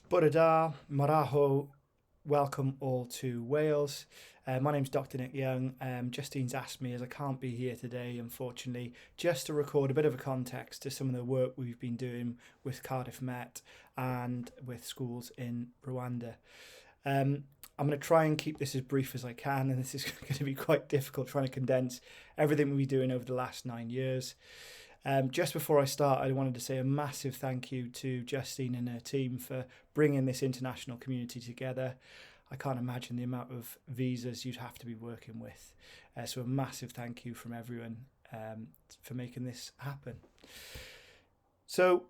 Burada, Maraho, welcome all to Wales. My name's Dr. Nick Young. Justine's asked me, as I can't be here today, unfortunately, just to record a bit of a context to some of the work we've been doing with Cardiff Met and with schools in Rwanda. I'm going to try and keep this as brief as I can, and this is going to be quite difficult trying to condense everything we've been doing over the last 9 years. Just before I start, I wanted to say a massive thank you to Justine and her team for bringing this international community together. I can't imagine the amount of visas you'd have to be working with. So a massive thank you from everyone for making this happen. So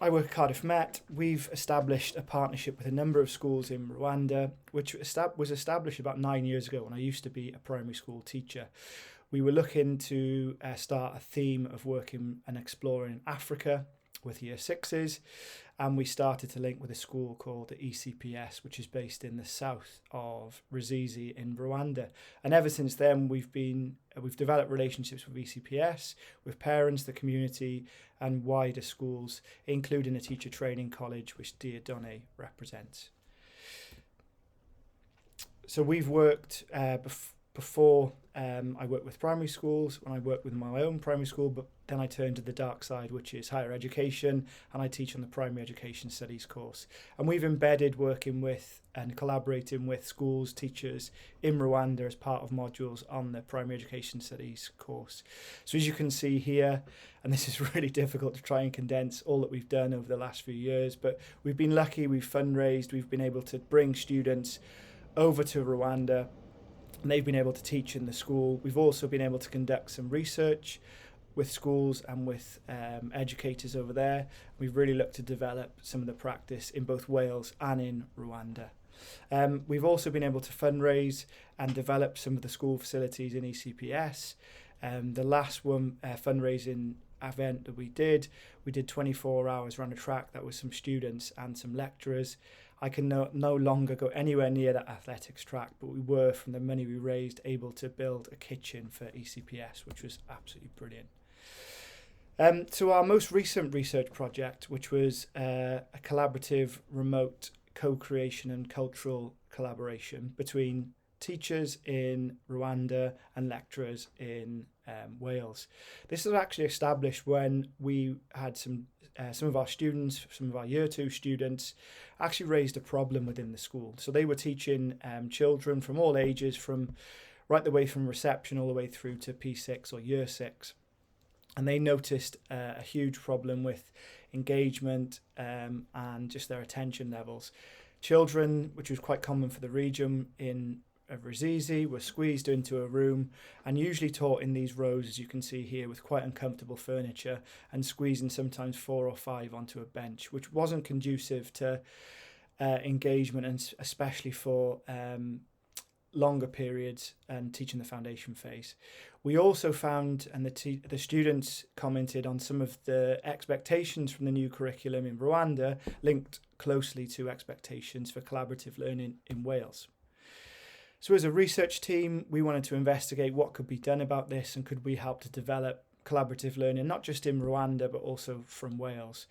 I work at Cardiff Met. We've established a partnership with a number of schools in Rwanda, which was established about 9 years ago when I used to be a primary school teacher. We were looking to start a theme of working and exploring Africa with year sixes, and we started to link with a school called the ECPS, which is based in the south of Ruzizi in Rwanda. And ever since then, we've developed relationships with ECPS, with parents, the community, and wider schools, including a teacher training college, which Diadone represents. So we've worked before I worked with primary schools, when I worked with my own primary school, but then I turned to the dark side, which is higher education, and I teach on the primary education studies course. And we've embedded working with and collaborating with schools, teachers in Rwanda as part of modules on the primary education studies course. So as you can see here, and this is really difficult to try and condense all that we've done over the last few years, but we've been lucky, we've fundraised, we've been able to bring students over to Rwanda, and they've been able to teach in the school. We've also been able to conduct some research with schools and with educators over there. We've really looked to develop some of the practice in both Wales and in Rwanda. We've also been able to fundraise and develop some of the school facilities in ECPS. The last one fundraising event that we did 24 hours around a track. That was some students and some lecturers. I can no longer go anywhere near that athletics track, but we were, from the money we raised, able to build a kitchen for ECPS, which was absolutely brilliant. So our most recent research project, which was a collaborative remote co-creation and cultural collaboration between teachers in Rwanda and lecturers in Wales. This was actually established when we had some of our students, some of our year 2 students, actually raised a problem within the school. So they were teaching children from all ages, from right the way from reception all the way through to P6 or year 6. And they noticed a huge problem with engagement and just their attention levels. Children, which was quite common for the region in Ruzizi, were squeezed into a room and usually taught in these rows, as you can see here, with quite uncomfortable furniture, and squeezing sometimes 4 or 5 onto a bench, which wasn't conducive to engagement, and especially for longer periods and teaching the foundation phase. We also found, and the students commented on, some of the expectations from the new curriculum in Rwanda linked closely to expectations for collaborative learning in Wales. So as a research team, we wanted to investigate what could be done about this, and could we help to develop collaborative learning, not just in Rwanda, but also from Wales.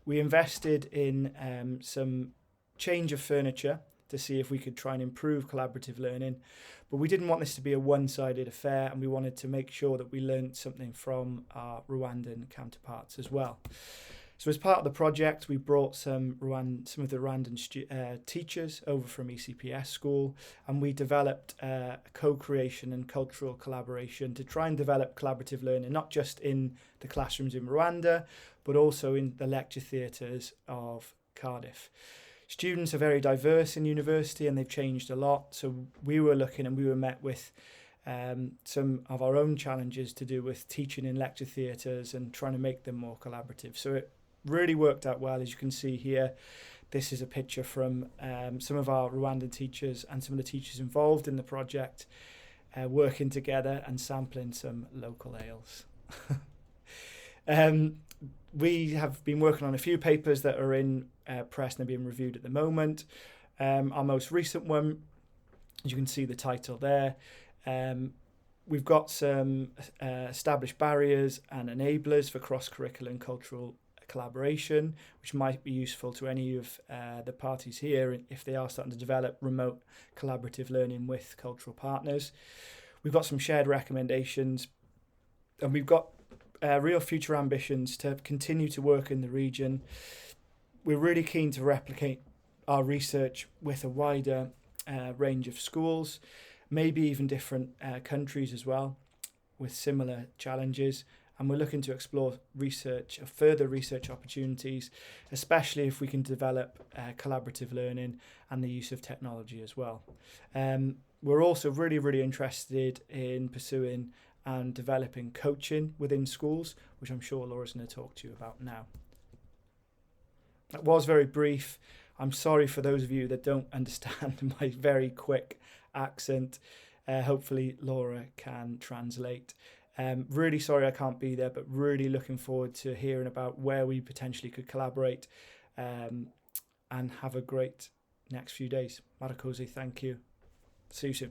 We invested in some change of furniture to see if we could try and improve collaborative learning, but we didn't want this to be a one-sided affair, and we wanted to make sure that we learned something from our Rwandan counterparts as well. So as part of the project, we brought some of the Rwandan teachers over from ECPS school, and we developed a co-creation and cultural collaboration to try and develop collaborative learning, not just in the classrooms in Rwanda, but also in the lecture theatres of Cardiff. Students are very diverse in university, and they've changed a lot. So we were looking, and we were met with some of our own challenges to do with teaching in lecture theatres and trying to make them more collaborative. So it really worked out well. As you can see here, this is a picture from some of our Rwandan teachers and some of the teachers involved in the project working together and sampling some local ales. We have been working on a few papers that are in press and are being reviewed at the moment. Our most recent one, as you can see the title there, we've got some established barriers and enablers for cross-curricular and cultural collaboration, which might be useful to any of the parties here if they are starting to develop remote collaborative learning with cultural partners. We've got some shared recommendations, and we've got real future ambitions to continue to work in the region. We're really keen to replicate our research with a wider range of schools, maybe even different countries as well, with similar challenges. And we're looking to explore further research opportunities, especially if we can develop collaborative learning and the use of technology as well. We're also really, really interested in pursuing and developing coaching within schools, which I'm sure Laura's going to talk to you about now. That was very brief. I'm sorry for those of you that don't understand my very quick accent. Hopefully Laura can translate. Really sorry I can't be there, but really looking forward to hearing about where we potentially could collaborate, and have a great next few days. Marakoze, thank you. See you soon.